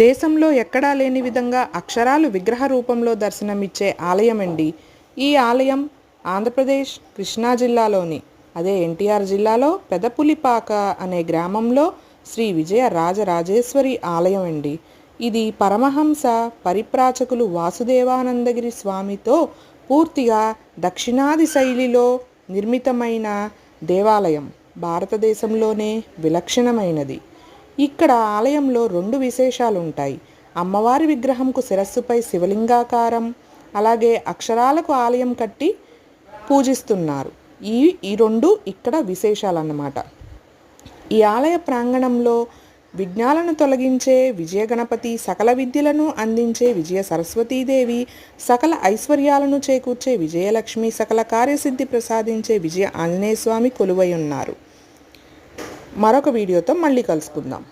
దేశంలో ఎక్కడా లేని విధంగా అక్షరాలు విగ్రహ రూపంలో దర్శనమిచ్చే ఆలయం అండి. ఈ ఆలయం ఆంధ్రప్రదేశ్ కృష్ణా జిల్లాలోని ఎన్టీఆర్ జిల్లాలో పెదపులిపాక అనే గ్రామంలో శ్రీ విజయ రాజరాజేశ్వరి ఆలయం అండి. ఇది పరమహంస పరిప్రాచకులు వాసుదేవానందగిరి స్వామితో పూర్తిగా దక్షిణాది శైలిలో నిర్మితమైన దేవాలయం. భారతదేశంలోనే విలక్షణమైనది. ఇక్కడ ఆలయంలో 2 విశేషాలు ఉంటాయి. అమ్మవారి విగ్రహంకు శిరస్సుపై శివలింగాకారం, అలాగే అక్షరాలకు ఆలయం కట్టి పూజిస్తున్నారు. ఈ 2 ఇక్కడ విశేషాలన్నమాట. ఈ ఆలయ ప్రాంగణంలో విఘ్నాలను తొలగించే విజయ గణపతి, సకల విద్యలను అందించే విజయ సరస్వతీదేవి, సకల ఐశ్వర్యాలను చేకూర్చే విజయలక్ష్మి, సకల కార్యసిద్ధి ప్రసాదించే విజయ ఆంజనేయ స్వామి కొలువై ఉన్నారు. మరొక వీడియోతో మళ్ళీ కలుసుకుందాం.